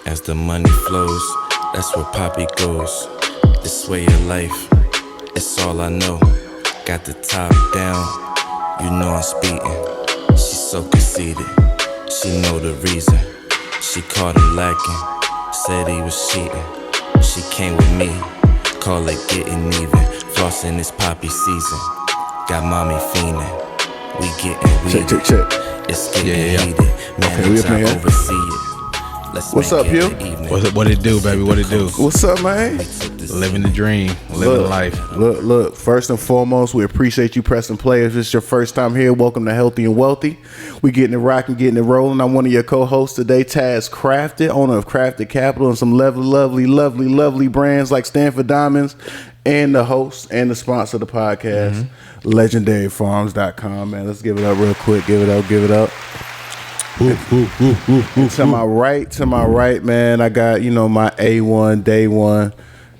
As the money flows, that's where Poppy goes. This way of life, it's all I know. Got the top down, you know I'm speeding. She's so conceited, she know the reason. She caught him lacking, said he was cheating. She came with me, call it getting even. Flossing this Poppy season, got mommy fiending. We getting weeded, check. it's getting heated. Man, okay, we up in here. Oversee it. What's up, Hugh? What it do, baby? What it do? What's up, man? Living the dream, living life. Look. First and foremost, we appreciate you pressing play. If it's your first time here, welcome to Healthy and Wealthy. We getting it rocking, getting it rolling. I'm one of your co-hosts today, Taz Crafted, owner of Crafted Capital and some lovely brands like Stanford Diamonds, and the host and the sponsor of the podcast, LegendaryFarms.com. Man, let's give it up real quick. Give it up. To my right, man, I got, my A1, day one,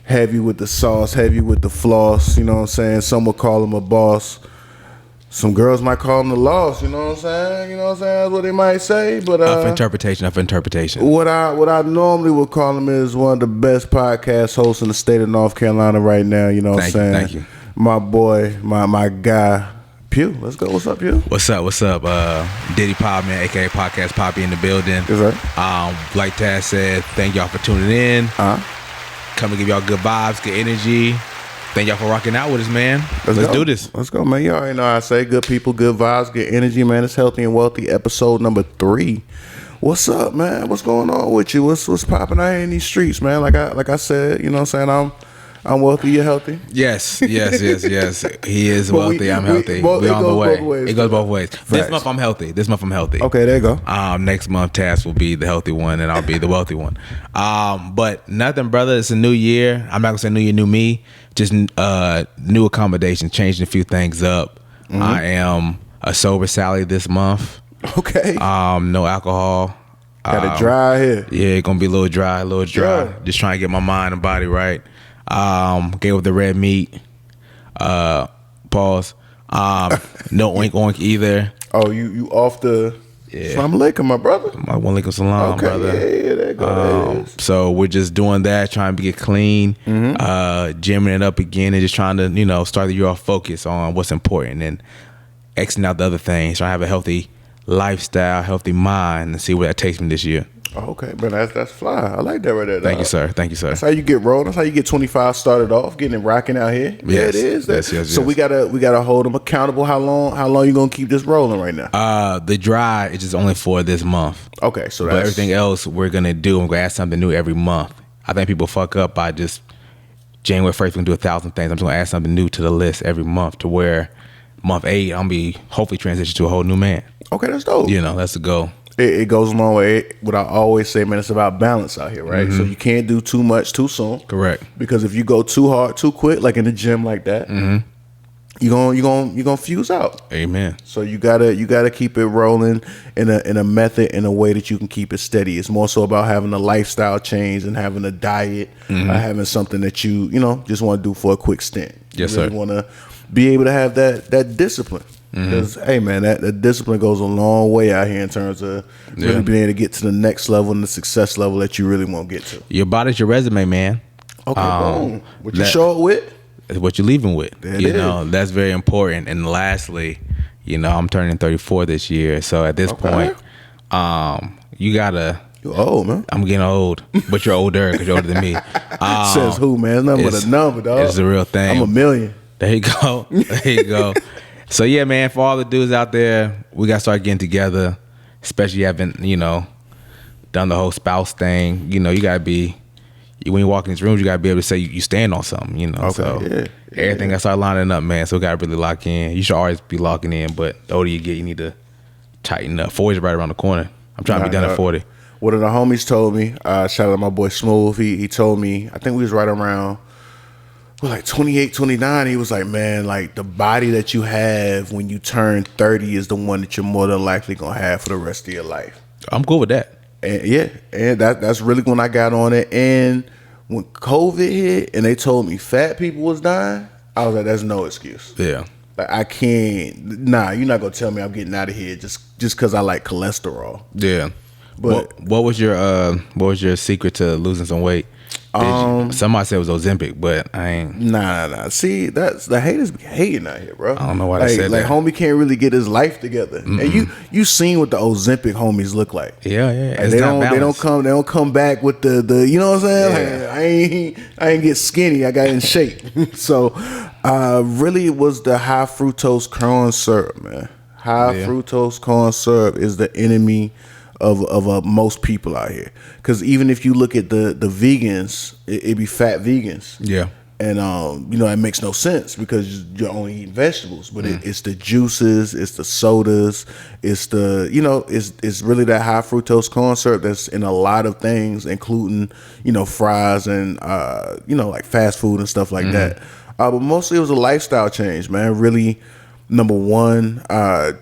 heavy with the sauce, heavy with the floss, you know what I'm saying? Some would call him a boss. Some girls might call him the loss, you know what I'm saying? That's what they might say. But Of interpretation. What I normally would call him is one of the best podcast hosts in the state of North Carolina right now, you know what I'm saying? Thank you. My boy, my guy, Pew. Let's go. What's up, Pew? What's up? Diddy Pop, man, aka Podcast Poppy in the building. That's right. Like Taz said, thank y'all for tuning in. Come to give y'all good vibes, good energy. Thank y'all for rocking out with us, man. Let's do this. Let's go, man. You already know how I say good people, good vibes, good energy, man. It's Healthy and Wealthy, episode number 3. What's up, man? What's going on with you? What's popping out here in these streets, man? Like I said, you know what I'm saying? I'm wealthy, you're healthy. Yes. He is wealthy, I'm healthy. We on the way. It goes both ways. This month I'm healthy. Okay, there you go. Next month, Taz will be the healthy one, and I'll be the wealthy one. But nothing, brother. It's a new year. I'm not gonna say new year, new me. Just new accommodations, changing a few things up. I am a sober Sally this month. Okay. No alcohol. Got it dry here. Yeah, gonna be a little dry. Sure. Just trying to get my mind and body right. Gave up the red meat. Pause. No oink either. Oh, you off the? Yeah. Salam alaikum, my brother. My one alaikum salam, okay, brother. Yeah, there you go. So we're just doing that, trying to get clean, gymming it up again, and just trying to start the year off focused on what's important and Xing out the other things. Trying to have a healthy lifestyle, healthy mind, and see where that takes me this year. Okay, but that's fly. I like that right there. Thank you, sir. That's how you get rolling. That's how you get 25 started off, getting it rocking out here. Yes. Yeah, it is. Yes. So we gotta hold them accountable. How long you gonna keep this rolling right now? The dry is just only for this month. Okay, so but everything else we're gonna do. We're gonna add something new every month. I think people fuck up by just January 1st. We're gonna do 1,000 things. I'm just gonna add something new to the list every month to where month 8 I'm gonna be hopefully transition to a whole new man. Okay, that's dope. That's the goal. It goes a long way. What I always say, man, it's about balance out here, right? So you can't do too much too soon. Correct. Because if you go too hard, too quick, like in the gym like that, you're gonna fuse out. Amen. So you gotta keep it rolling in a method, in a way that you can keep it steady. It's more so about having a lifestyle change and having a diet, having something that you just want to do for a quick stint. Yes, you really sir. Want to be able to have that discipline. Because hey man, that discipline goes a long way out here in terms of really being able to get to the next level and the success level that you really want to get to. Your body's your resume, man. Okay, boom. What you show it with is what you're leaving with. There That's very important. And lastly, I'm turning 34 this year, so at this point, you gotta. You're old, man. I'm getting old, but you're older because you're older than me. Says who, man? It's nothing but a number, dog. It's a real thing. I'm a million. There you go. So yeah, man, for all the dudes out there, we gotta start getting together, especially having, done the whole spouse thing. You gotta be, when you walk in these rooms, you gotta be able to say you stand on something, Okay, so yeah. Everything gotta start lining up, man. So we gotta really lock in. You should always be locking in, but the older you get, you need to tighten up. 40 is right around the corner. I'm trying to be done at 40. One of the homies told me, shout out to my boy Smooth, he told me, I think we was right around, like 28, 29, he was like, man, like the body that you have when you turn 30 is the one that you're more than likely going to have for the rest of your life. I'm cool with that. And that's really when I got on it. And when COVID hit and they told me fat people was dying, I was like, that's no excuse. Yeah. Like I can't, you're not going to tell me I'm getting out of here just because I like cholesterol. Yeah. But what was your secret to losing some weight? Somebody said it was Ozempic, but I ain't. Nah. See, that's the haters be hating out here, bro. I don't know why like, they said like that. homie can't really get his life together. And you seen what the Ozempic homies look like. Yeah. Like, they don't come back with the you know what I'm saying? Yeah. Like, I ain't get skinny. I got in shape. So really it was the high fructose corn syrup, man. High fructose corn syrup is the enemy of most people out here. Because even if you look at the vegans, it be fat vegans. Yeah. And it makes no sense because you're only eating vegetables. But it's the juices, it's the sodas, it's the it's really that high fructose corn syrup that's in a lot of things, including fries and like fast food and stuff like that. But mostly it was a lifestyle change, man. Really, number one,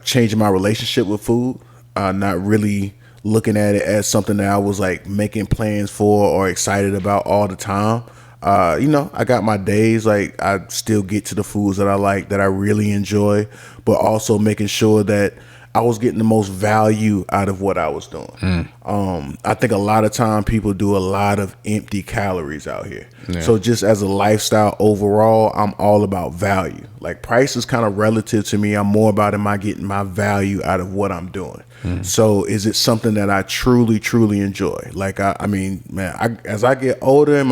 changing my relationship with food. Not really looking at it as something that I was like making plans for or excited about all the time. I got my days, like I still get to the foods that I like, that I really enjoy, but also making sure that I was getting the most value out of what I was doing. I think a lot of time people do a lot of empty calories out here. Yeah. So just as a lifestyle overall, I'm all about value. Like price is kind of relative to me. I'm more about am I getting my value out of what I'm doing. So is it something that I truly, truly enjoy? Like, I mean, man, as I get older,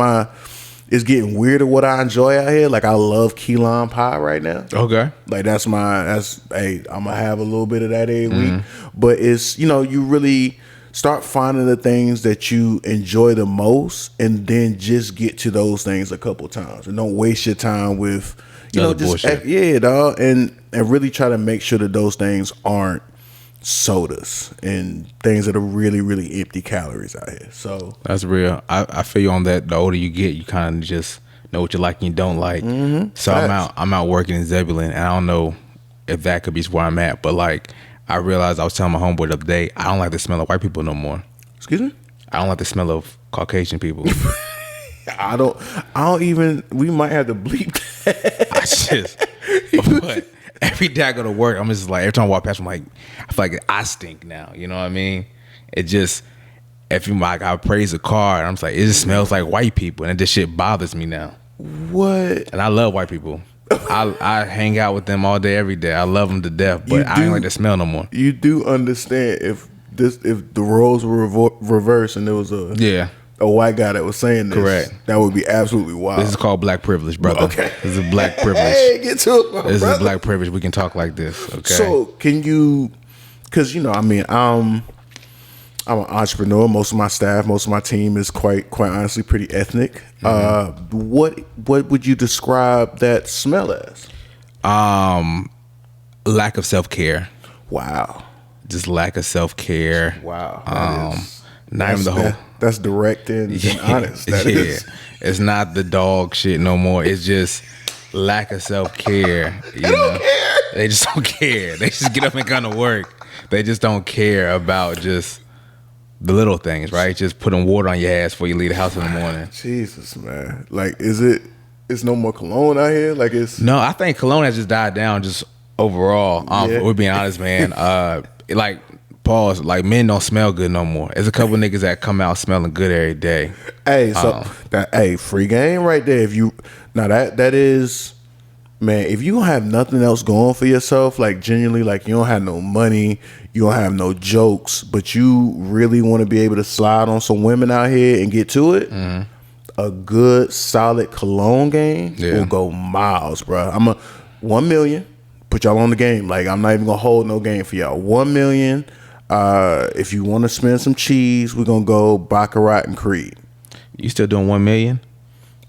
it's getting weirder what I enjoy out here. Like I love key lime pie right now. Okay. Like I'm gonna have a little bit of that every week. But it's, you really start finding the things that you enjoy the most and then just get to those things a couple times. And don't waste your time with, just bullshit. Dog. And really try to make sure that those things aren't sodas and things that are really, really empty calories out here. So that's real. I feel you on that. The older you get, you kind of just know what you like and you don't like. So I'm out working in Zebulon, and I don't know if that could be where I'm at, but like I realized, I was telling my homeboy the other day, I don't like the smell of white people no more. Excuse me? I don't like the smell of Caucasian people. I don't even, we might have to bleep that. But every day I go to work, I'm just like, every time I walk past, I'm like, I feel like I stink now. You know what I mean? It just, if you like, I praise a car, and I'm just like, it just smells like white people, and this shit bothers me now. What? And I love white people. I hang out with them all day, every day. I love them to death, but I ain't like the smell no more. You do understand if the roles were reversed and there was a white guy that was saying this, correct, that would be absolutely wild. This is called black privilege, brother. Okay. This is black privilege. Hey, get to it, my This brother. is black privilege. We can talk like this, okay? So can you, because, I'm an entrepreneur. Most of my staff, most of my team is quite honestly pretty ethnic. What would you describe that smell as? Lack of self-care. Wow. Just lack of self-care. Wow. Not even the whole. That's direct and honest. That is. It's not the dog shit no more. It's just lack of self-care. They don't care. They just don't care. They just get up and come to work. They just don't care about just the little things, right? Just putting water on your ass before you leave the house in the morning. Jesus, man. Like, it's no more cologne out here? Like, it's... No, I think cologne has just died down just overall. We're being honest, man. Like, pause, like, men don't smell good no more. There's a couple niggas that come out smelling good every day. Hey, so, free game right there. That is... Man, if you don't have nothing else going for yourself, like genuinely, like you don't have no money, you don't have no jokes, but you really want to be able to slide on some women out here and get to it, a good, solid cologne game will go miles, bro. I'm a 1 million, put y'all on the game. Like, I'm not even going to hold no game for y'all. 1 million, if you want to spend some cheese, we're going to go Baccarat and Creed. You still doing 1 million?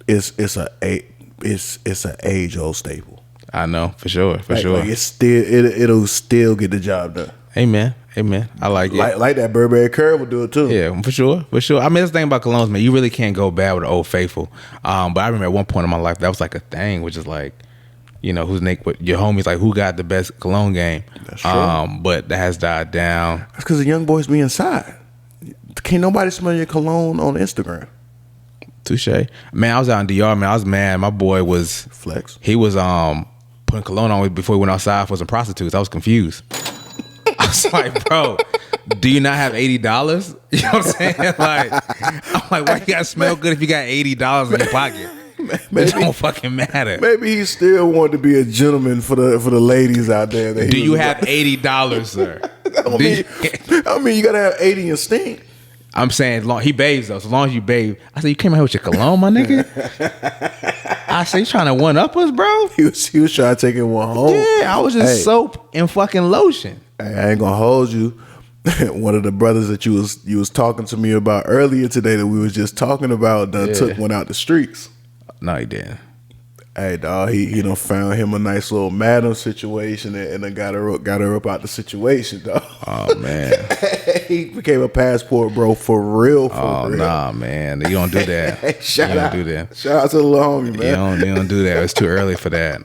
It's an age old staple. I know, for sure. Like it'll still get the job done. Amen. I like it. Like that Burberry Curve will do it too. Yeah, for sure. I mean, that's the thing about colognes, man. You really can't go bad with the Old Faithful. But I remember at one point in my life that was like a thing, which is like, who's Nick? Your homies like who got the best cologne game. That's true. But that has died down. That's because the young boys be inside. Can't nobody smell your cologne on Instagram. Touche. Man, I was out in DR, man. I was mad. My boy was flex. He was putting cologne on before he went outside for some prostitutes. I was confused. I was like, bro, do you not have $80? You know what I'm saying? Like, I'm like, why you gotta smell good if you got $80 in your pocket? It don't fucking matter. Maybe he still wanted to be a gentleman for the ladies out there. Do you have $80, sir? I mean, you gotta have 80 instinct. I'm saying, he bathes though. So long as you bathe, I said, you came out here with your cologne, my nigga. I said, you trying to one up us, bro? He was trying to take it one home. Yeah, I was just soap and fucking lotion. Hey, I ain't gonna hold you. One of the brothers that you was talking to me about earlier today that we was just talking about took one out the streets. No, he didn't. Hey, dog, he done found him a nice little madam situation and then got her up out the situation, dog. Oh man, he became a passport bro for real. Oh real. Nah, man, you don't do that. Hey, Shout out to the little homie, man. You don't do that. It's too early for that.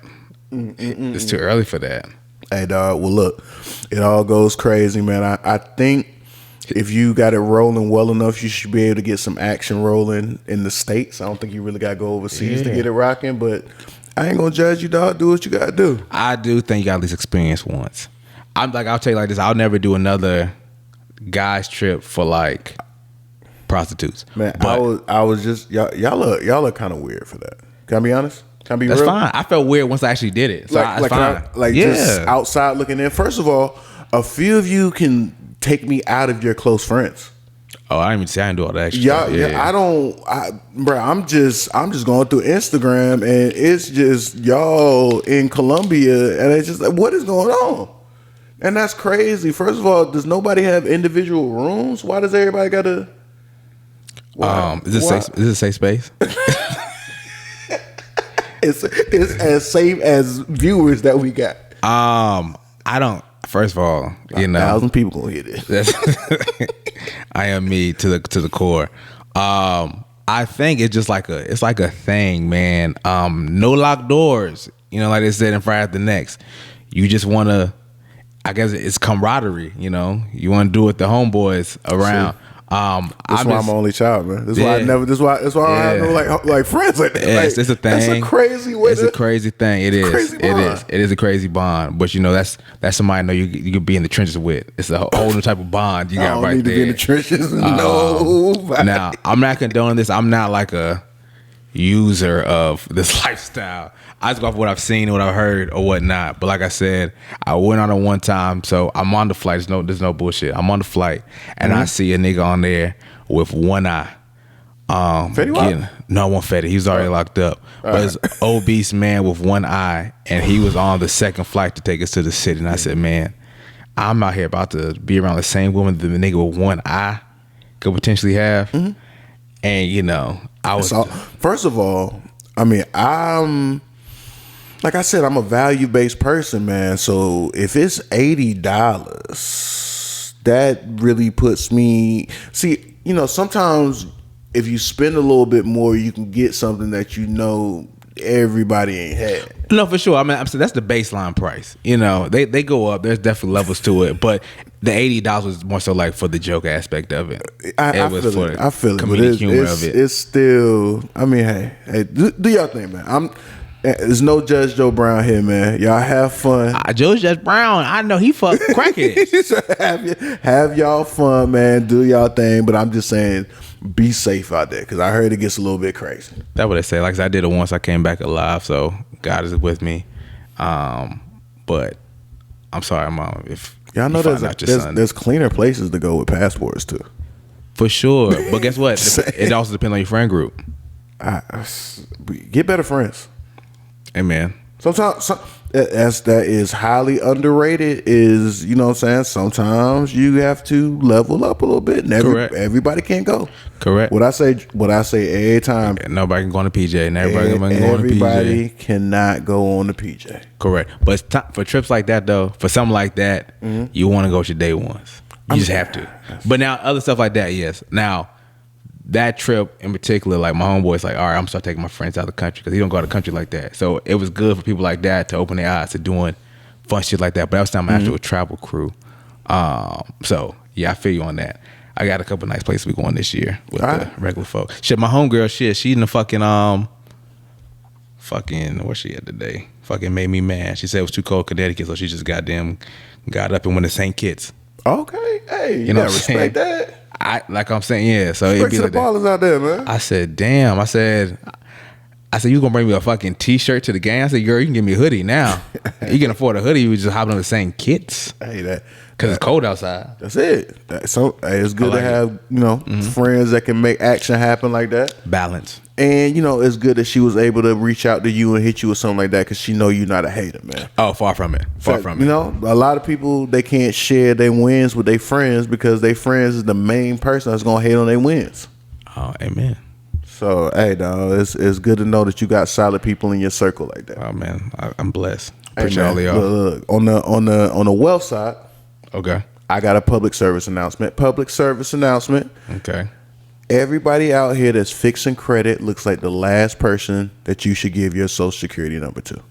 It's too early for that. Hey, dog. Well, look, it all goes crazy, man. I think if you got it rolling well enough, you should be able to get some action rolling in the States. I don't think you really got to go overseas to get it rocking, but I ain't going to judge you, dog. Do what you got to do. I do think you got at least experience once. I'll tell you like this. I'll never do another guy's trip for like prostitutes. Man, but I was just, y'all are kind of weird for that. Can I be honest? Can I be that's real? fine. I felt weird once I actually did it. So it's fine. Just outside looking in. First of all, a few of you can take me out of your close friends. Oh, I didn't even say I didn't do all that extra. Bro, I'm just going through Instagram and it's just y'all in Colombia and it's just like, what is going on? And that's crazy. First of all, does nobody have individual rooms? Why does everybody gotta? Is this a safe space? It's as safe as viewers that we got. I don't. First of all, 1,000 people gonna hear this. I am me to the core. I think it's just like a thing, man. No locked doors. Like they said in Friday the Next. You just want to. I guess it's camaraderie. You want to do it with the homeboys around. See. That's why I'm an only child, man. That's why I never. That's why I have no like friends like that. Yes, it's a thing. That's a crazy way. It's a crazy thing. It is. It is a crazy bond. But that's somebody I know you could be in the trenches with. It's a whole new type of bond you got right there. I don't need to be in the trenches. No. Now I'm not condoning this. I'm not like a user of this lifestyle. I just go off what I've seen, what I've heard, or whatnot. But like I said, I went on it one time, so I'm on the flight. There's no bullshit. I'm on the flight, and I see a nigga on there with one eye. Fetty Wap? No, I wasn't Fetty. He was already locked up. But it's an obese man with one eye, and he was on the second flight to take us to the city. And I said, man, I'm out here about to be around the same woman that the nigga with one eye could potentially have. Mm-hmm. And I was. First of all, I mean, like I said, I'm a value-based person, man. So if it's $80, that really puts me. See, sometimes if you spend a little bit more, you can get something that everybody ain't had. No, for sure. I mean, that's the baseline price. They go up. There's definitely levels to it, but the $80 was more so like for the joke aspect of it. I feel it. Comedic humor of it. It's still. I mean, hey, do y'all thing, man. There's no Judge Joe Brown here, man. Y'all have fun. Judge Brown, I know he fuck crackheads. have y'all fun, man. Do y'all thing, but I'm just saying, be safe out there because I heard it gets a little bit crazy. That's what they say. Like I said, I did it once. I came back alive, so God is with me. But I'm sorry, Mom. If y'all know there's cleaner places to go with passports too. For sure, but guess what? It also depends on your friend group. Get better friends. Amen. Sometimes that is highly underrated. Is what I'm saying? Sometimes you have to level up a little bit. And everybody can't go. Correct. What I say every time. Nobody can go on the PJ, and everybody cannot go on the PJ. Correct. But for trips like that, though, for something like that, you want to go with your day ones. You just have to. But now other stuff like that, yes. Now. That trip in particular, like my homeboy's like, all right, I'm gonna start taking my friends out of the country because he don't go out of the country like that. So it was good for people like that to open their eyes to doing fun shit like that. But that was time after a travel crew. So yeah, I feel you on that. I got a couple nice places we going this year with the regular folk. Shit, my homegirl, she in the fucking where's she at today? Fucking made me mad. She said it was too cold in Connecticut, so she just got up and went to St. Kitts. Okay, hey, you know gotta what I'm saying? respect that. Like I'm saying, yeah. So it'd Respect be to the like that. ballers out there, man. I said, damn. I said, you gonna bring me a fucking t-shirt to the game? I said, girl, you can give me a hoodie now. You can afford a hoodie. You was just hopping on the same kits Hey, that because it's cold outside. that's it. So hey, it's good I like to have friends that can make action happen like that. Balance. And it's good that she was able to reach out to you and hit you with something like that because she know you're not a hater, man. Oh, far from it. Far from it. A lot of people, they can't share their wins with their friends because their friends is the main person that's gonna hate on their wins. Oh, amen. So hey, dog, it's good to know that you got solid people in your circle like that. Oh man, I'm blessed. Hey, Appreciate man, all of y'all. look, on the wealth side, Okay. I got a public service announcement. Okay. Everybody out here that's fixing credit looks like the last person that you should give your social security number to.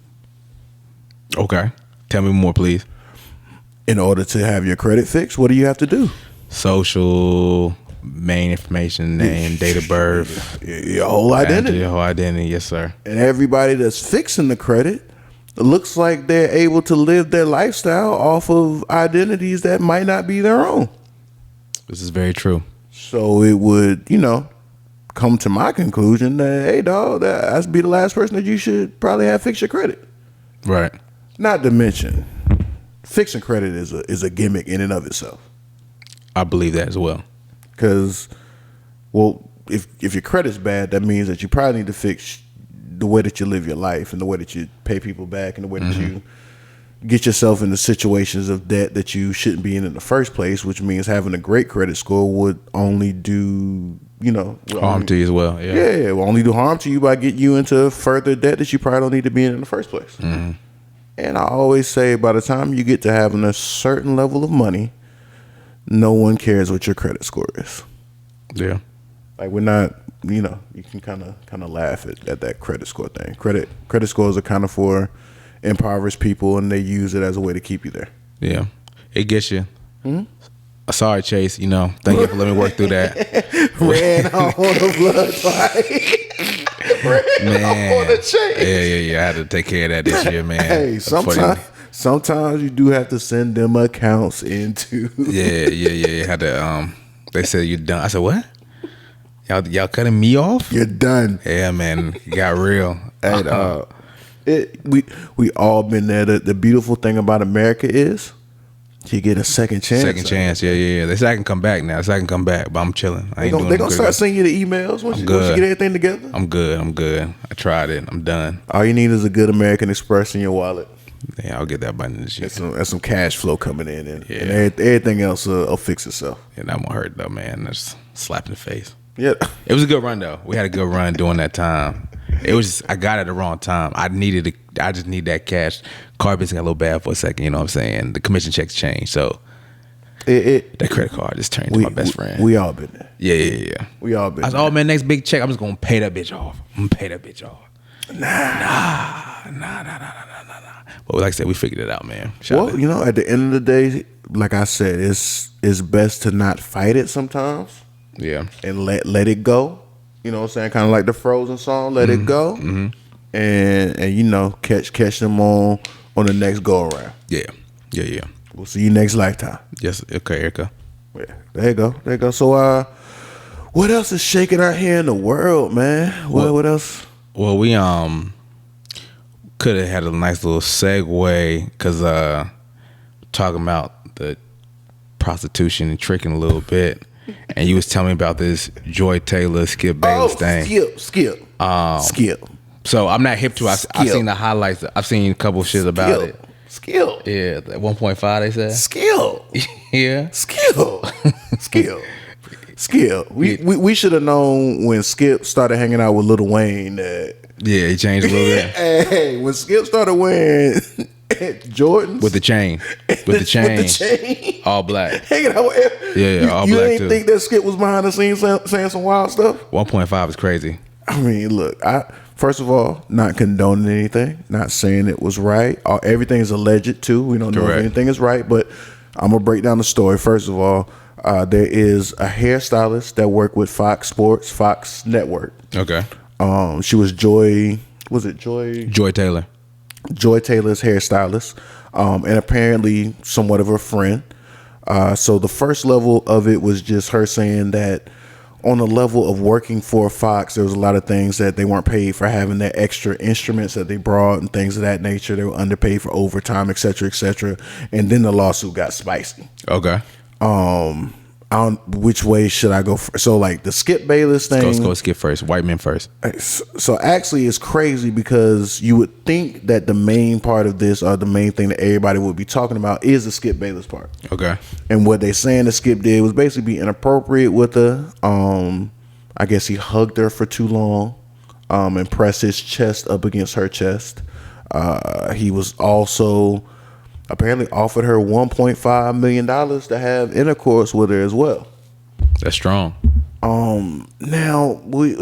Okay. Tell me more, please. In order to have your credit fixed, what do you have to do? Social, main information, name, date of birth, Your whole identity. Your whole identity, yes, sir. And everybody that's fixing the credit looks like they're able to live their lifestyle off of identities that might not be their own. This is very true. So it would, come to my conclusion that, hey, dog, that's be the last person that you should probably have fix your credit. Right. Not to mention, fixing credit is a gimmick in and of itself. I believe that as well. Because, well, if your credit's bad, that means that you probably need to fix the way that you live your life and the way that you pay people back and the way that you get yourself into situations of debt that you shouldn't be in the first place, which means having a great credit score would only do, Harm to you as well. Yeah. Yeah, it will only do harm to you by getting you into further debt that you probably don't need to be in the first place. Mm-hmm. And I always say, by the time you get to having a certain level of money, no one cares what your credit score is. Yeah. Like, we're not, you can kind of laugh at that credit score thing. Credit scores are kind of for impoverished people, and they use it as a way to keep you there. Yeah. It gets you. Sorry, Chase. Thank you for letting me work through that. Ran on the blood fight. Ran on the chase. Yeah. I had to take care of that this year, man. Hey, sometimes you do have to send them accounts into. Yeah. Had to. They said you're done. I said, what? Y'all cutting me off? You're done. Yeah, man. It got real. And we all been there. The beautiful thing about America is you get a second chance. Yeah. They said I can come back now. But I'm chilling. They're gonna start sending you the emails once you get everything together. I'm good. I tried it. I'm done. All you need is a good American Express in your wallet. Yeah, I'll get that by the end of this year. That's some cash flow coming in, and everything else will fix itself. Yeah, that won't hurt though, man. That's slap in the face. Yeah, it was a good run though. We had a good run during that time. It was just, I got it at the wrong time. I just need that cash. Card business got a little bad for a second. You know what I'm saying? The commission checks changed, so that credit card just turned to my best friend. We all been there. Yeah. We all been. I was, oh man, next big check, I'm just gonna pay that bitch off. Nah. But like I said, we figured it out, man. Well, at the end of the day, like I said, it's best to not fight it sometimes. Yeah. And let it go. You know what I'm saying? Kind of like the Frozen song, let it go. Mm-hmm. And catch them on the next go around. Yeah. We'll see you next lifetime. Yes. Okay, Erica. Yeah. There you go. So what else is shaking out here in the world, man? What else? Well, we could have had a nice little segue because talking about the prostitution and tricking a little bit, and you was telling me about this Joy Taylor, Skip Bayless thing. Skip. So I'm not hip to it. I've seen the highlights. I've seen a couple shit about it. Skill. Yeah, at 1.5 they said. Skill. Yeah. Skill. We should have known when Skip started hanging out with Lil Wayne that. Yeah, he changed a little bit. Hey, when Skip started wearing Jordans with the chain, all black. Hanging out with all black you ain't too. Think that Skip was behind the scenes saying some wild stuff? 1.5 is crazy. I mean, look, first of all, not condoning anything, not saying it was right. Everything is alleged too. We don't know if anything is right, but I'm gonna break down the story. First of all, there is a hairstylist that worked with Fox Sports, Fox Network. Okay. She was Joy. Was it Joy? Joy Taylor. Joy Taylor's hairstylist, and apparently somewhat of a friend. So the first level of it was just her saying that on the level of working for Fox, there was a lot of things that they weren't paid for, having their extra instruments that they brought and things of that nature. They were underpaid for overtime, et cetera, et cetera. And then the lawsuit got spicy. Okay. Which way should I go? So like the Skip Bayless thing. Let's go Skip first. White men first. So actually, it's crazy because you would think that the main part of this, or the main thing that everybody would be talking about, is the Skip Bayless part. Okay. And what they saying that Skip did was basically be inappropriate with her. I guess he hugged her for too long, and pressed his chest up against her chest. He was also apparently offered her $1.5 million to have intercourse with her as well. That's strong. Now we,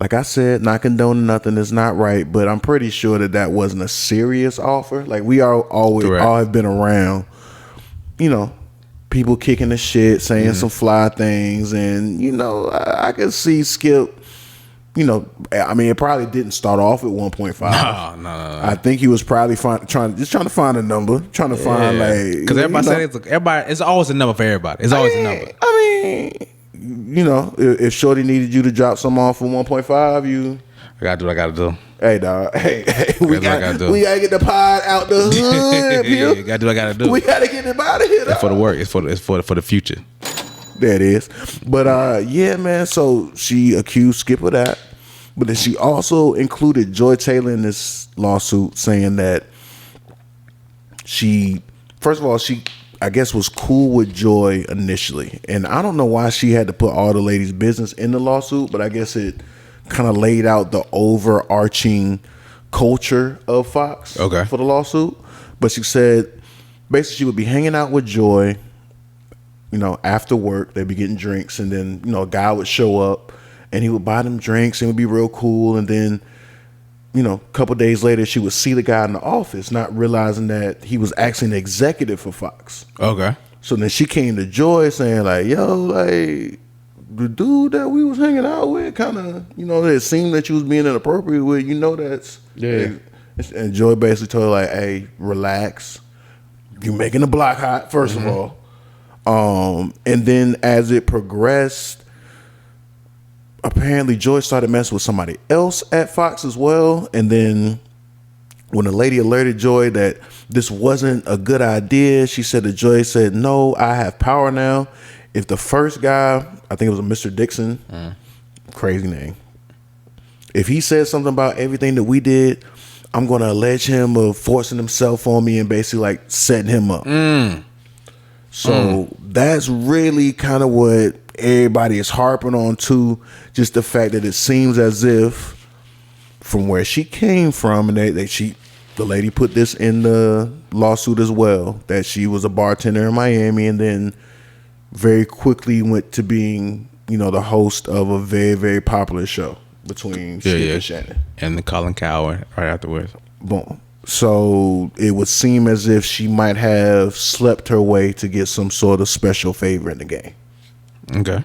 like I said, not condoning nothing is not right, but I'm pretty sure that wasn't a serious offer. Like we all have been around, people kicking the shit, saying some fly things, and I could see Skip. It probably didn't start off at 1.5. No. I think he was probably trying to find a number, trying to find because everybody said it's always a number for everybody. It's always a number. If Shorty needed you to drop some off for 1.5, I gotta do what I gotta do. Hey dog, we gotta get the pod out the hood. Yeah, gotta do what I gotta do. We gotta get him out of here. It's for the work. It's for the future. There it is. But yeah, man. So she accused Skip of that, but then she also included Joy Taylor in this lawsuit, saying that she, first of all, I guess was cool with Joy initially, and I don't know why she had to put all the ladies' business in the lawsuit, but I guess it kind of laid out the overarching culture of Fox for the lawsuit. But she said basically she would be hanging out with Joy. After work, they'd be getting drinks, and then, a guy would show up and he would buy them drinks and it would be real cool. And then, a couple days later, she would see the guy in the office, not realizing that he was actually an executive for Fox. Okay. So then she came to Joy saying, like, yo, like, the dude that we was hanging out with kind of, it seemed that you was being inappropriate with, that's. Yeah. And Joy basically told her, like, hey, relax. You're making the block hot, first of all. And then as it progressed, apparently Joy started messing with somebody else at Fox as well. And then when the lady alerted Joy that this wasn't a good idea, she said to Joy, said, no, I have power now. If the first guy, I think it was a Mr. Dixon, crazy name, if he said something about everything that we did, I'm going to allege him of forcing himself on me and basically like setting him up. So that's really kind of what everybody is harping on too. Just the fact that it seems as if from where she came from, and the lady put this in the lawsuit as well, that she was a bartender in Miami and then very quickly went to being, the host of a very, very popular show between Skip and Shannon. And the Colin Coward right afterwards. Boom. So it would seem as if she might have slept her way to get some sort of special favor in the game. Okay.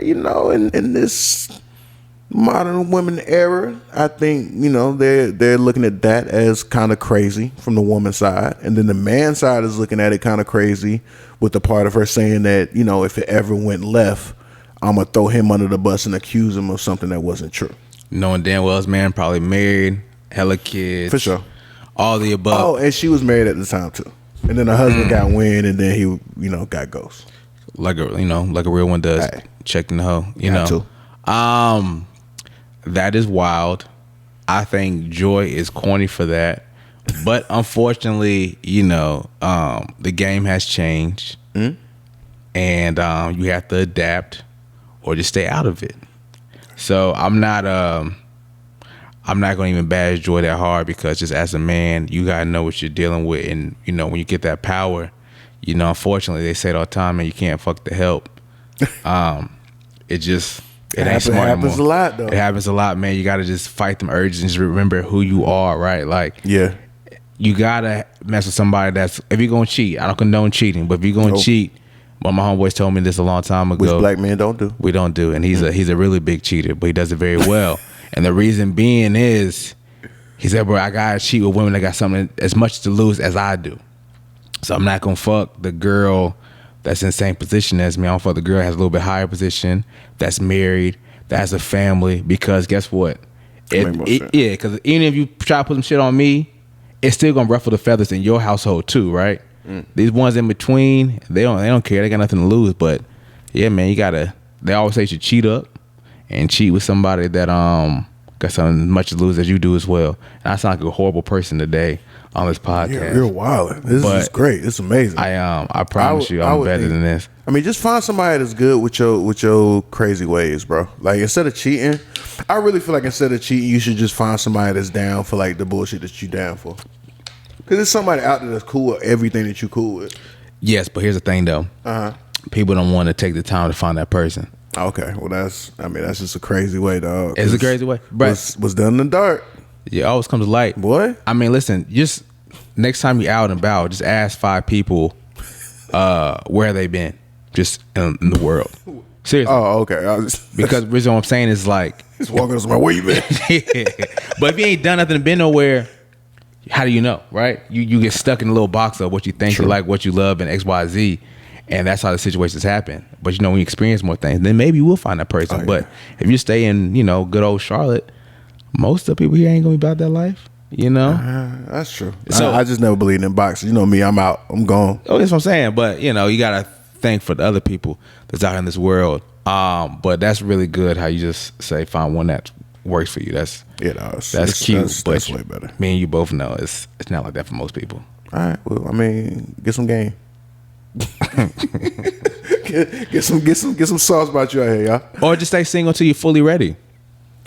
In this modern women era, I think, they're looking at that as kind of crazy from the woman's side. And then the man side is looking at it kind of crazy with the part of her saying that, if it ever went left, I'm going to throw him under the bus and accuse him of something that wasn't true. Knowing damn well his man probably married, hella kids. For sure. All the above. Oh, and she was married at the time too. And then her husband got wind, and then he, got ghost. Like a real one does. Right. Check in the hoe. That is wild. I think Joy is corny for that. But unfortunately, the game has changed. And you have to adapt or just stay out of it. So I'm not going to even bash Joy that hard, because just as a man, you got to know what you're dealing with. And, when you get that power, unfortunately, they say it all the time, and you can't fuck the help. It ain't smart anymore. It happens a lot, though. It happens a lot, man. You got to just fight them urges and just remember who you are, right? Like, yeah, you got to mess with somebody that's, if you're going to cheat, I don't condone cheating, but if you're going to cheat, well, my homeboys told me this a long time ago. Which black men don't do. We don't do. And he's a really big cheater, but he does it very well. And the reason being is, he said, bro, I got to cheat with women that got something as much to lose as I do. So I'm not gonna fuck the girl that's in the same position as me. I'm gonna fuck the girl that has a little bit higher position, that's married, that has a family. Because guess what? Make more sense. Yeah, because even if you try to put some shit on me, it's still gonna ruffle the feathers in your household too, right? These ones in between, they don't care. They got nothing to lose. But yeah, man, you gotta. They always say you should cheat up and cheat with somebody that got something as much to lose as you do as well. And I sound like a horrible person today on this podcast. Yeah, you're wild. This is great. It's amazing. I promise you, I'm better than this. I mean, just find somebody that's good with your crazy ways, bro. Like, instead of cheating, I really feel like instead of cheating, you should just find somebody that's down for like the bullshit that you down for. Because there's somebody out there that's cool with everything that you cool with. Yes, but here's the thing though. People don't want to take the time to find that person. Okay, well that's just a crazy way, dog. It's a crazy way, bro. Was done in the dark. Yeah, it always comes to light, boy. I mean, listen, just next time you out and about, just ask 5 people where they been, just in the world. Seriously. Oh, okay. Because the reason what I'm saying is like, just walking to somewhere, where you been? Yeah. But if you ain't done nothing and been nowhere, how do you know, right? You get stuck in a little box of what you think you like, what you love, and X, Y, Z, and that's how the situations happen. But you know, when you experience more things, then maybe you will find that person. But if you stay in, good old Charlotte, most of the people here ain't gonna be about that life. That's true. So I just never believed in boxes. You know me, I'm out. I'm gone. Oh, that's what I'm saying. But you gotta think for the other people that's out in this world. But that's really good how you just say find one that works for you. That's cute. That's way better. Me and you both know it's not like that for most people. All right. Well, I mean, get some game. get some sauce about you out here, y'all. Or just stay single till you're fully ready.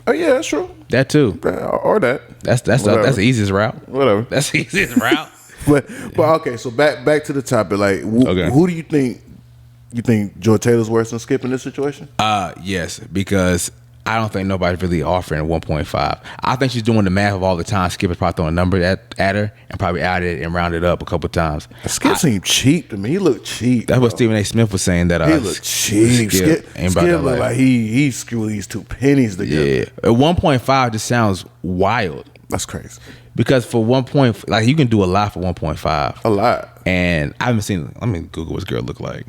Oh yeah, that's true. That too. Or that. That's the easiest route. Whatever. That's the easiest route. But okay. So back to the topic. Like, who do you think? You think George Taylor's worse than Skip in this situation? Yes, because I don't think nobody's really offering 1.5. I think she's doing the math of all the time. Skip is probably throwing a number at her and probably added it and rounded it up a couple of times. Skip seemed cheap to me. He looked cheap. That's what Stephen A. Smith was saying, that he looked cheap. Skip looked like he squeezed 2 pennies together. Yeah, 1.5 just sounds wild. That's crazy. Because for 1 point, like, you can do a lot for 1.5. A lot. And I haven't seen. Let me Google what this girl look like.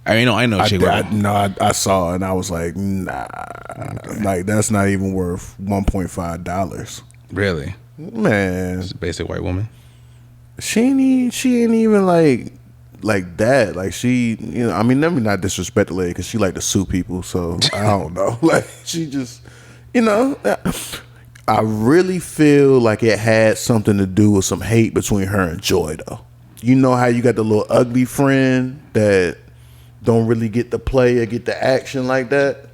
I know chick. I saw it and I was like, nah, like that's not even worth $1.5. Really, man? She's a basic white woman. She ain't even like that. Like, she, I mean, let me not disrespect the lady because she like to sue people. So I don't know. Like, she just, I really feel like it had something to do with some hate between her and Joy, though. You know how you got the little ugly friend that don't really get the play or get the action like that?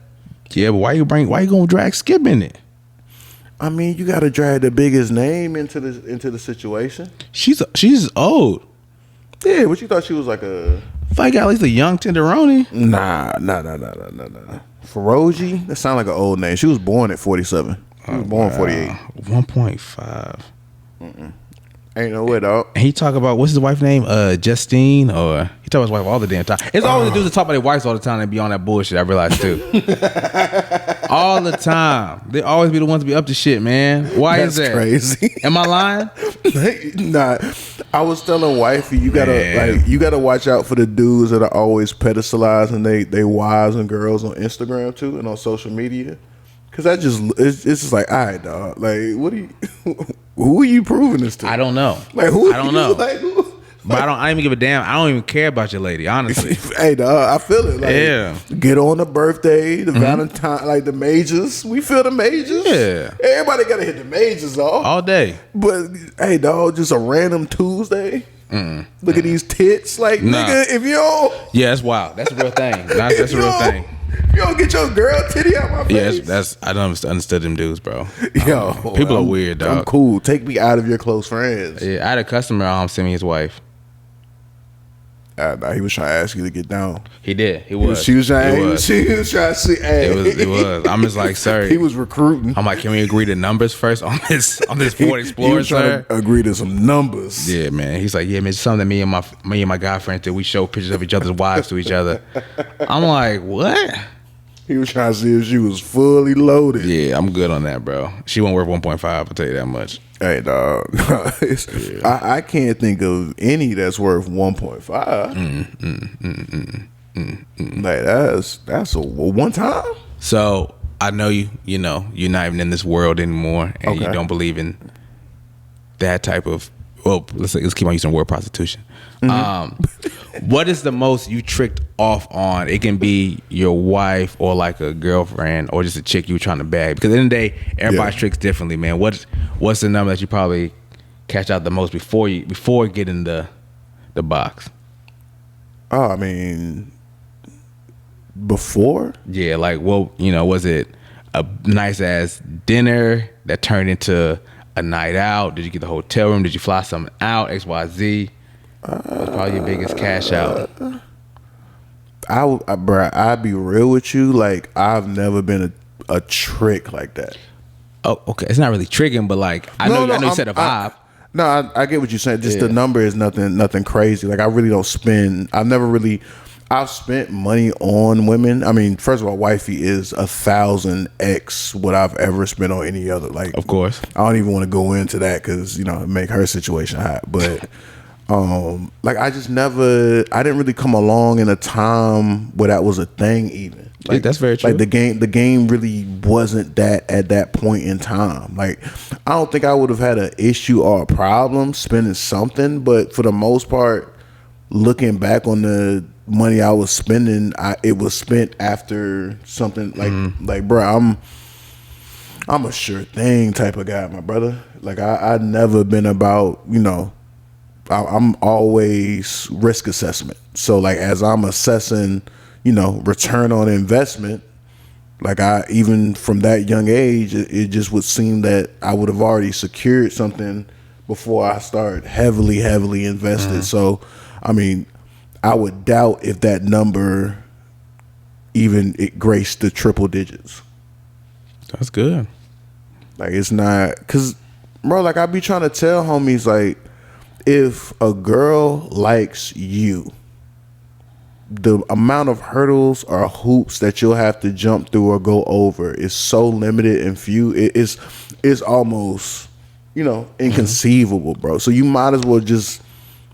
Yeah, but why you gonna drag Skip in it? I mean, you gotta drag the biggest name into the situation. She's old. Yeah, but you thought she was like a... If I got at least a young tenderoni. Nah. Feroji? That sounds like an old name. She was born at 47. She was born 48. 1.5. Ain't no way, dog. And he talk about, what's his wife's name? Justine, or he talk about his wife all the damn time. It's always the dudes that talk about their wives all the time and be on that bullshit. I realize too. All the time. They always be the ones to be up to shit, man. Why is that? Crazy. Am I lying? Nah. I was telling wifey, you gotta watch out for the dudes that are always pedestalizing they wives and girls on Instagram too and on social media. Cause it's just like, all right, dog. Like, who are you proving this to? I don't know. Like, who? I don't know. Like, who? But I don't even give a damn. I don't even care about your lady, honestly. Hey, dog, I feel it. Like, yeah. Get on the birthday, the Valentine, like the majors. We feel the majors. Yeah. Everybody gotta hit the majors all day. But hey, dog, just a random Tuesday. Look at these tits, like, nigga. If you don't, yeah, that's wild. That's a real thing. That's a real thing. You don't get your girl titty out my face. Yeah, that's I don't understood them dudes, bro. Yo, people are weird, dog. I'm cool. Take me out of your close friends. Yeah, I had a customer send me his wife. Nah, he was trying to ask you to get down. He did. He was. She was trying to see. Hey. It was. I'm just like, sir. He was recruiting. I'm like, can we agree to numbers first on this Ford Explorer, he was trying to agree to some numbers. Yeah, man. He's like, yeah, man, it's something that me and my guy friends did. We show pictures of each other's wives to each other. I'm like, what? He was trying to see if she was fully loaded. Yeah, I'm good on that, bro. She won't worth 1.5. I'll tell you that much. Hey, dog. I can't think of any that's worth 1.5. Like that's a one time. So I know you know you're not even in this world anymore, and you don't believe in that type of. Well, let's keep on using the word prostitution. What is the most you tricked off on? It can be your wife or like a girlfriend or just a chick you were trying to bag. Because at the end of the day, everybody tricks differently, man. What's the number that you probably catch out the most before getting the box? Oh, I mean, before? Yeah, like was it a nice ass dinner that turned into a night out? Did you get the hotel room? Did you fly something out? XYZ. What's probably your biggest cash out? I'd be real with you. Like, I've never been a trick like that. Oh, okay. It's not really tricking, but like I know you said a vibe. I get what you're saying. Just the number is nothing crazy. Like, I really don't spend. I've spent money on women. I mean, first of all, wifey is 1,000x what I've ever spent on any other. Like, Of course. I don't even want to go into that because it make her situation hot. But like, I didn't really come along in a time where that was a thing. Even like, that's very true. Like, the game really wasn't that at that point in time. Like, I don't think I would have had an issue or a problem spending something, but for the most part, looking back on the money I was spending, it was spent after something. Like bro, I'm a sure thing type of guy, my brother. Like, I've never been about, I'm always risk assessment. So like, as I'm assessing, return on investment, like, even from that young age, it just would seem that I would have already secured something before I start heavily invested. So, I mean, I would doubt if that number even it graced the triple digits. That's good. Like, it's not, because, bro, like, I be trying to tell homies, like, if a girl likes you, the amount of hurdles or hoops that you'll have to jump through or go over is so limited and few. It's almost, inconceivable, bro. So you might as well just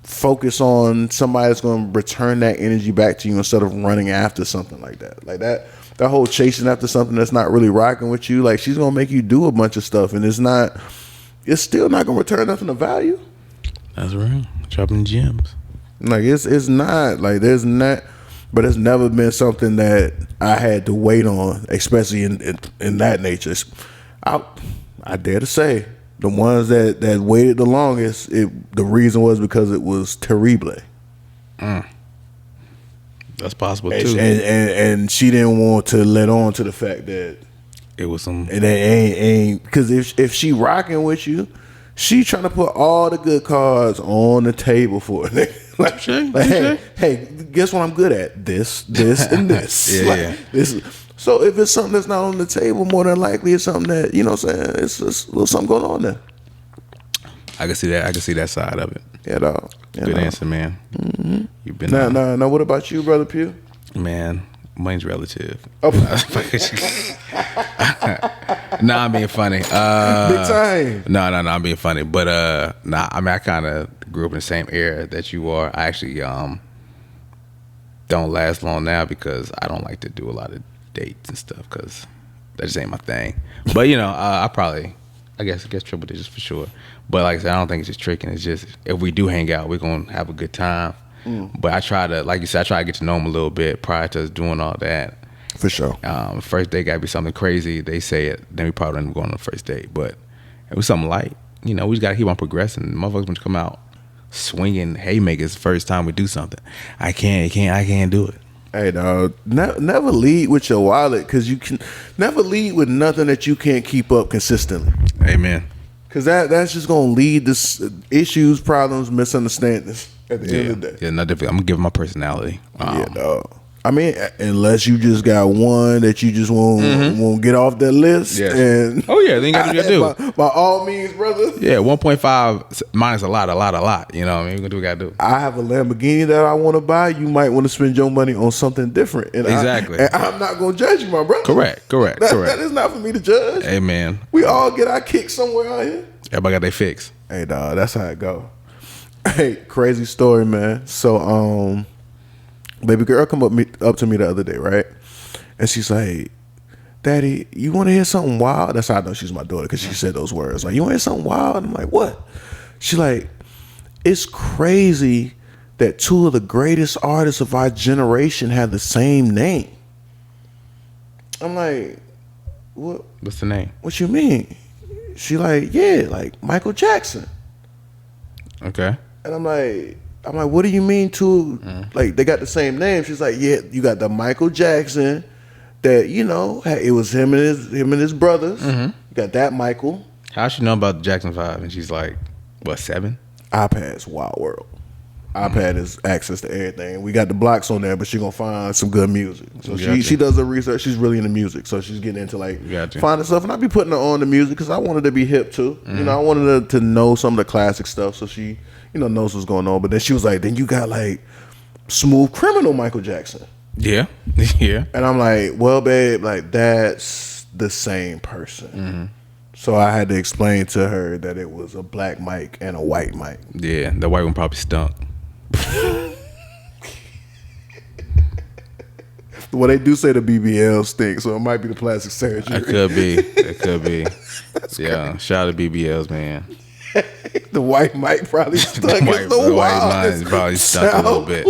focus on somebody that's going to return that energy back to you instead of running after something like that. Like, that whole chasing after something that's not really rocking with you, like, she's going to make you do a bunch of stuff, and it's still not going to return nothing of value. That's right. Dropping gems. Like, it's not like, there's not, but it's never been something that I had to wait on, especially in that nature. I dare to say, the ones that waited the longest, the reason was because it was terrible. That's possible too. And she didn't want to let on to the fact that it was some. And it ain't because if she rocking with you, she trying to put all the good cards on the table for it. Like, hey, guess what I'm good at? This, and this. This. So if it's something that's not on the table, more than likely it's something that, what I'm saying, it's just a little something going on there. I can see that. I can see that side of it. Yeah, dog. Good answer, man. Mm-hmm. You've been now. What about you, brother Pugh? Man, money's relative. Oh. Nah, I'm being funny. Big time. No, I'm being funny. But I mean, I kind of grew up in the same era that you are. I actually don't last long now because I don't like to do a lot of dates and stuff because that just ain't my thing. But I guess triple digits for sure. But like I said, I don't think it's just tricking. It's just if we do hang out, we're gonna have a good time. But I try to, like you said, get to know them a little bit prior to us doing all that. For sure. First date gotta be something crazy. They say it, then we probably don't go on the first date. But it was something light. We just gotta keep on progressing. Motherfuckers gonna come out swinging haymakers the first time we do something. I can't do it. Hey, dog, never lead with your wallet, because you can never lead with nothing that you can't keep up consistently. Amen. Because that's just gonna lead to issues, problems, misunderstandings at the end of the day. Yeah, not difficult. I'm gonna give my personality. Yeah, dog. I mean, unless you just got one that you just won't get off that list. Yes. And Oh yeah, then you got to do what you by all means, brother. Yeah, 1.5 minus a lot. You know what I mean? We're gonna do what we gotta do. I have a Lamborghini that I want to buy. You might want to spend your money on something different. And Exactly. I'm not gonna judge you, my brother. Correct. That is not for me to judge. Hey man, We all get our kicks somewhere out here. everybody got their fix. Hey, dog, that's how it go. Hey, crazy story, man. So, baby girl come up to me the other day, right? And she's like, hey, Daddy, you want to hear something wild? That's how I know she's my daughter, because she said those words. Like, you want to hear something wild? I'm like, what? She's like, it's crazy that two of the greatest artists of our generation have the same name. I'm like, what? What's the name? What you mean? She like, yeah, like Michael Jackson. Okay. And I'm like, what do you mean two? Like, they got the same name? She's like, yeah, you got the Michael Jackson that, you know, it was him and his brothers. You got that Michael. How'd she know about the Jackson 5? And she's like, what, 7? iPad's Wild World. iPad is access to everything. We got the blocks on there, but she gonna find some good music. So she does her research. She's really into music, so she's getting into like finding stuff. And I be putting her on the music because I wanted to be hip too. You know, I wanted her to know some of the classic stuff, so she, you know, knows what's going on. But then she was like, then you got like Smooth Criminal Michael Jackson. Yeah. Yeah. And I'm like, well, babe, like that's the same person. So I had to explain to her that it was a black Mike and a white Mike. Yeah. The white one probably stunk. Well, they do say the BBL stinks, so it might be the plastic surgery. It could be. Yeah. Shout out to BBLs, man. The white Mike probably stunk. The white line probably stunk a little bit.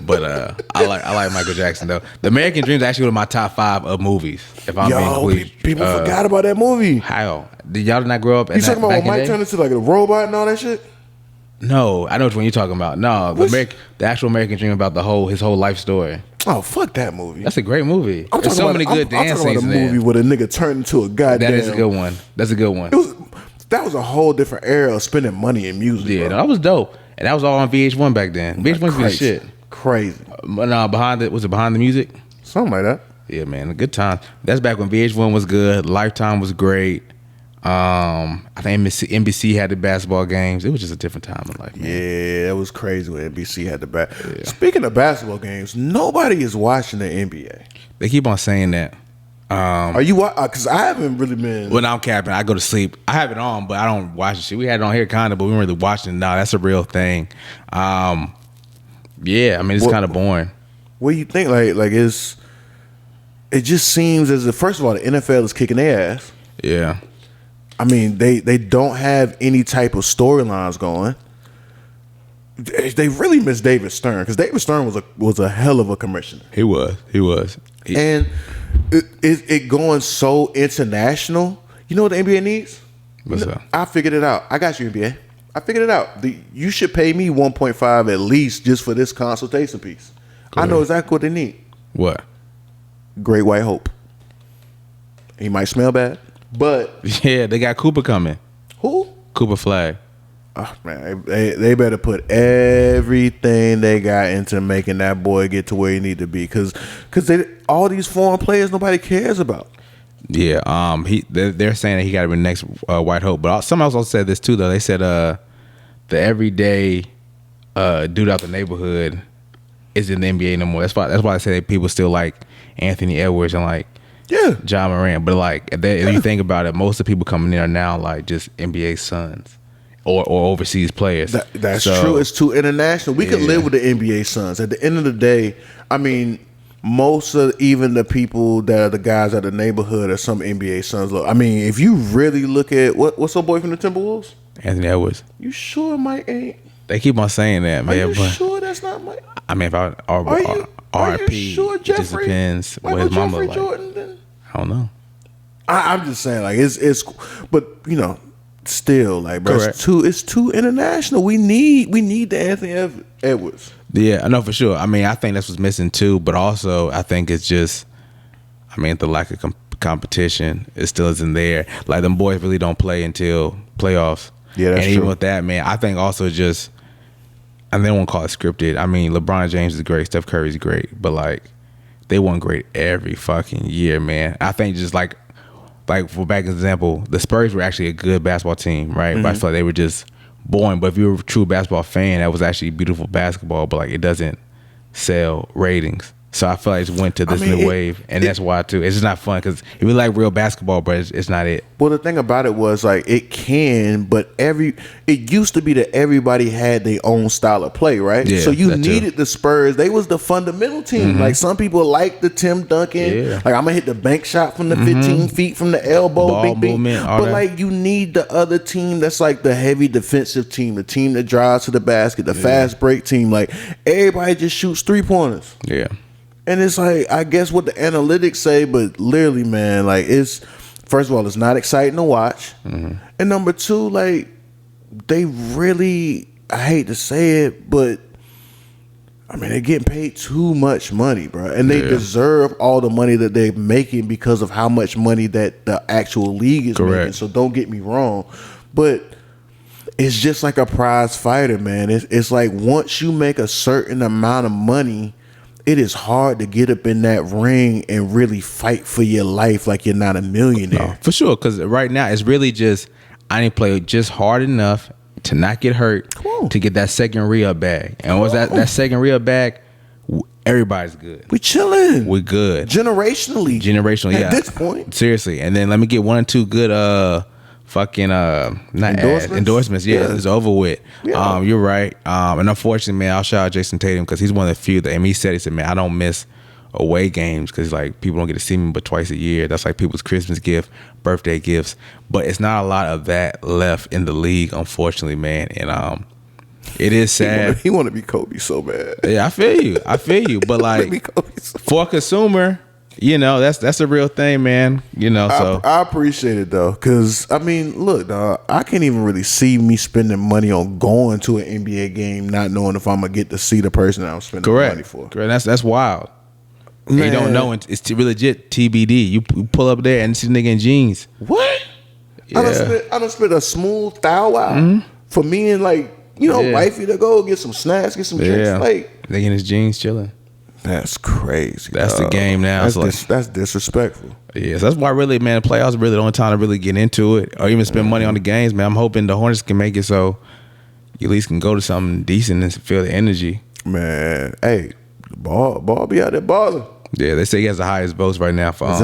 But I like Michael Jackson though. The American Dream is actually one of my top 5 of movies. If I'm being completely, people forgot about that movie. How did y'all not grow up? You talking about when Mike turned into like a robot and all that shit? No, I know which one you're talking about. No, the actual American Dream about his whole life story. Oh, fuck that movie. That's a great movie. There's so many good dance scenes in there. movie where a nigga turned into a goddamn. That is a good one. That's a good one. That was a whole different era of spending money in music. Yeah, bro. that was dope. And that was all on VH1 back then. VH1 was the shit. Crazy. Was it Behind the Music? Something like that. Yeah, man, a good time. That's back when VH1 was good. Lifetime was great. I think NBC had the basketball games. It was just a different time in life, man. Yeah, it was crazy when NBC had the basketball. Speaking of basketball games, nobody is watching the NBA. They keep on saying that. Are you? Because I haven't really been. When I'm capping, I go to sleep. I have it on, but I don't watch the shit. We had it on here kind of, but we weren't really watching it. No, that's a real thing. Yeah, I mean, it's kind of boring. What do you think? Like it just seems as if, first of all, the NFL is kicking their ass. Yeah. I mean, they don't have any type of storylines going. They really miss David Stern, because David Stern was a hell of a commissioner. He was. And it going so international. You know what the NBA needs? What's up? I figured it out. I got you, NBA. I figured it out. You should pay me 1.5 at least just for this consultation piece. Go I know ahead. exactly what they need. What? Great White Hope. He might smell bad, but Yeah, they got Cooper coming. who? Cooper Flag. Oh, man, they better put everything they got into making that boy get to where he need to be, because all these foreign players nobody cares about. Yeah, they're saying that he got to be the next White Hope, but someone else also said this too. Though they said the everyday dude out the neighborhood isn't in the NBA no more. That's why I say that people still like Anthony Edwards and like John Moran. But like if you think about it, most of the people coming in are now like just NBA sons or overseas players. That's true. It's too international. We could live with the NBA sons. At the end of the day, I mean, most of even the people that are the guys at the neighborhood are some NBA sons. Look, I mean, if you really look at what's our boy from the Timberwolves? Anthony Edwards. You sure Mike ain't? They keep on saying that, man. Are you sure that's not Mike? I mean, if I Are you sure it just Jeffrey? depends what his mama like. Jordan then? I don't know. I'm just saying, like it's, but you know, still, like, bro, it's too international. We need the Anthony Edwards. Yeah, I know for sure. I mean, I think that's what's missing too. But also, I think it's just, I mean, the lack of competition, it still isn't there. Like, them boys really don't play until playoffs. Yeah, that's and true. even with that, man, I think also just, and they won't call it scripted. I mean, LeBron James is great, Steph Curry's great, but like, they weren't great every fucking year, man. I think just like for back example, the Spurs were actually a good basketball team, right? But I feel like they were just boring. But if you're a true basketball fan, that was actually beautiful basketball, but like it doesn't sell ratings. So I feel like it went to this new wave, and that's why too. It's just not fun because if you like real basketball, but it's not it. Well, the thing about it was like it can, but it used to be that everybody had their own style of play, right? Yeah, so you needed too. the Spurs. They was the fundamental team. Like some people like the Tim Duncan. Yeah. Like I'm gonna hit the bank shot from the 15 feet from the elbow, Ball bing, bing. movement, all But that. like you need the other team that's like the heavy defensive team, the team that drives to the basket, the fast break team. Like everybody just shoots 3-pointers. Yeah. And it's like, I guess what the analytics say, but literally, man, like first of all, it's not exciting to watch. And number two, like, they really, I hate to say it, but I mean, they're getting paid too much money, bro. And they deserve all the money that they're making because of how much money that the actual league is making. So don't get me wrong. But it's just like a prize fighter, man. It's like once you make a certain amount of money, it is hard to get up in that ring and really fight for your life like you're not a millionaire. No, for sure, because right now it's really just I need to play just hard enough to not get hurt to get that second re-up bag. And once that second re-up bag, everybody's good. We chilling. We're good. Generationally, yeah. At this point. Seriously. And then let me get 1 or 2 good fucking endorsements. Yeah, it's over with. Yeah. You're right. And unfortunately, man, I'll shout out Jason Tatum because he's one of the few that, and he said, man, I don't miss away games because like people don't get to see me but twice a year. That's like people's Christmas gift, birthday gifts. But it's not a lot of that left in the league, unfortunately, man. And it is sad. He want to be Kobe so bad. Yeah, I feel you. But like for a consumer, you know, that's a real thing, man. You know, so I appreciate it though, because I mean, look, dog, I can't even really see me spending money on going to an NBA game, not knowing if I'm gonna get to see the person that I'm spending money for. Correct. That's wild. And you don't know. It's really legit TBD. You pull up there and see the nigga in jeans. What? Yeah. I done spent a smooth thou out for me and like wifey to go get some snacks, get some drinks. Like nigga in his jeans chilling. That's crazy. That's the game now. That's disrespectful. Yeah, so that's why really, man, the playoffs are really the only time to really get into it or even spend money on the games, man. I'm hoping the Hornets can make it so you at least can go to something decent and feel the energy. Man, hey, ball be out there balling. Yeah, they say he has the highest votes right now for Boy,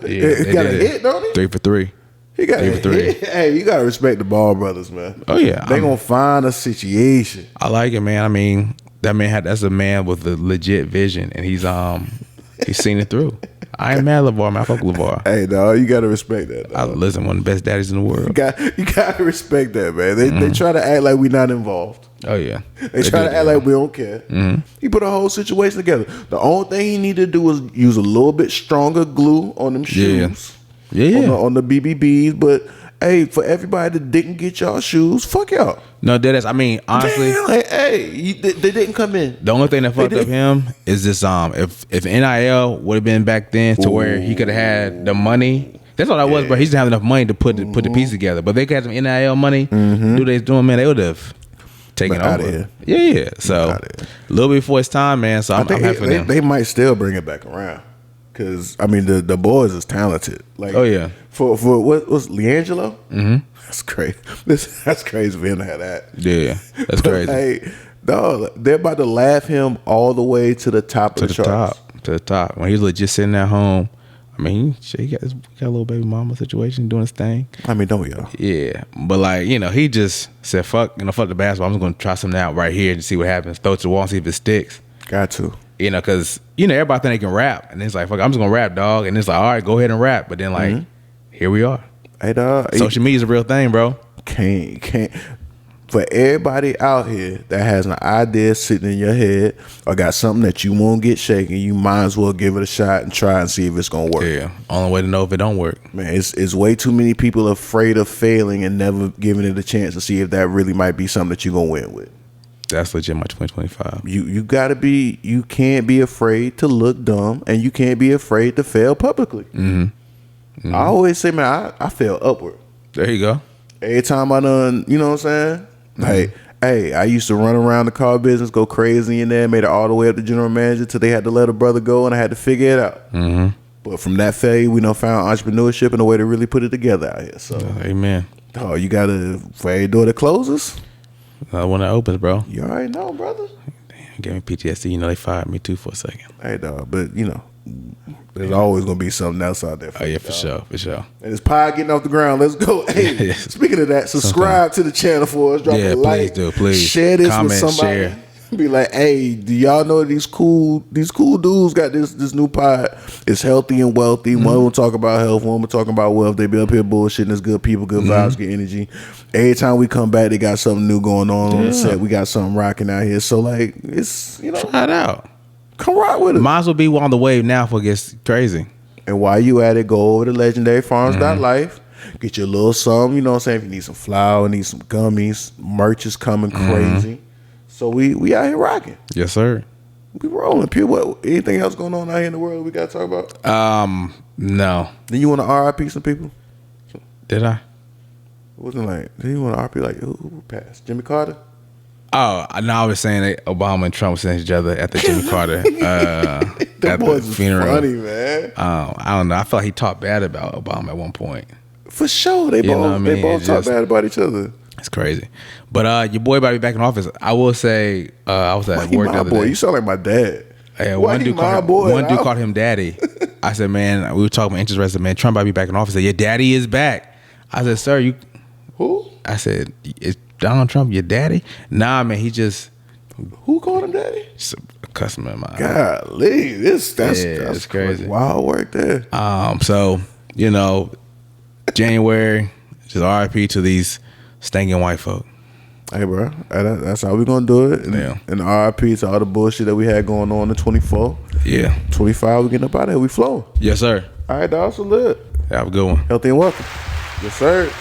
he got a hit, don't he? 3 for 3. He got a 3 for 3. hit. Hey, you gotta respect the Ball brothers, man. Oh yeah, they gonna find a situation. I like it, man. I mean, that's a man with a legit vision, and he's seen it through. I ain't mad at LeVar, man. I fuck with LeVar. Hey, dog, you gotta respect that. Listen, one of the best daddies in the world. You gotta respect that, man. They try to act like we not involved. Oh yeah, they try to act like we don't care. He put a whole situation together. The only thing he needed to do was use a little bit stronger glue on them shoes. Yeah. On the BBBs, but hey, for everybody that didn't get y'all shoes, fuck y'all. No, that is. I mean, honestly, they didn't come in. The only thing that fucked up him is this. If NIL would have been back then to where he could have had the money. That's all that was, bro. He didn't have enough money to put the piece together. But if they could have some NIL money, do what they doing, man, they would have taken over. Yeah. So a little bit before it's time, man. So I'm happy for them. They might still bring it back around. Cause I mean the boys is talented. Like for what was LiAngelo? That's crazy. That's crazy for him to have that. Yeah, that's crazy. Hey, dog, they're about to laugh him all the way to the top of the charts. To the top. When he was legit sitting at home, I mean, he got a little baby mama situation doing his thing. I mean, don't we all? Yeah, but like he just said, "Fuck, fuck the basketball. I'm just gonna try something out right here and see what happens. Throw it to the wall and see if it sticks." Got to. Because everybody think they can rap, and it's like, fuck, I'm just gonna rap, dog. And it's like, all right, go ahead and rap. But then like, here we are. Hey, dog. Social media is a real thing, bro. Can't. For everybody out here that has an idea sitting in your head or got something that you won't get shaken, you might as well give it a shot and try and see if it's gonna work. Yeah. Only way to know if it don't work. Man, it's way too many people afraid of failing and never giving it a chance to see if that really might be something that you're gonna win with. That's legit my 2025. You can't be afraid to look dumb, and you can't be afraid to fail publicly. I always say, man, I fail upward. There you go. Every time I done, you know what I'm saying? Like Hey, I used to run around the car business, go crazy in there, made it all the way up to general manager till they had to let a brother go, and I had to figure it out. Mm-hmm. But from that failure, we found entrepreneurship and a way to really put it together out here. So, amen. Oh, you gotta for every door that closes, Another one that opens, bro. you already know, brother. Damn, gave me PTSD. You know, they fired me too for a second. Hey, dog, but there's always gonna be something else out there. Oh yeah, you, for dog. sure. And it's pie getting off the ground. Let's go. Hey, Yeah. speaking of that, subscribe to the channel for us. Drop a like. Please. Share this Comment, with somebody. share. Be like, hey, do y'all know these cool dudes got this new pod? It's healthy and wealthy. One will talk about health, one will talk about wealth. They be up here bullshitting. It's good people, good vibes, good energy. Every time we come back, they got something new going on the set. We got something rocking out here. So like, it's Try it out. come rock with us. Might as well be on the wave now before it gets crazy. And while you at it, go over to legendaryfarms.life. Get your little something, you know what I'm saying? If you need some flour, need some gummies, merch is coming crazy. So we out here rocking. Yes, sir. We rolling. What? Anything else going on out here in the world we got to talk about? No. Then you want to RIP some people? Did I? It wasn't like, then you want to RIP like, who passed? Jimmy Carter? Oh, no, I was saying that Obama and Trump sent each other at the Jimmy Carter That at boys the is funeral. funny, man. I don't know. I felt like he talked bad about Obama at one point. For sure. They know what I both mean? they both It's talk just- bad about each other. It's crazy. But your boy about to be back in office. I will say I was Why at he work my the other boy? day. You sound like my dad. Hey, Why one he dude my called boy? One dude called him daddy. I said, man, we were talking about interest rates. Man, Trump about to be back in office. He said, your daddy is back. I said, sir, you. Who? I said, is Donald Trump your daddy? Nah, man, he just Who called him daddy? a customer of mine. Golly, that's it's crazy. Wild work there. So January, just RIP to these stinking white folk. Hey, bro, that's how we gonna do it. And, Yeah. and RIP to all the bullshit that we had going on in 24. Yeah. 25, we getting up out of here. We flow. Yes, sir. All right, dog. So lit. Have a good one. Healthy and wealthy. Yes, sir.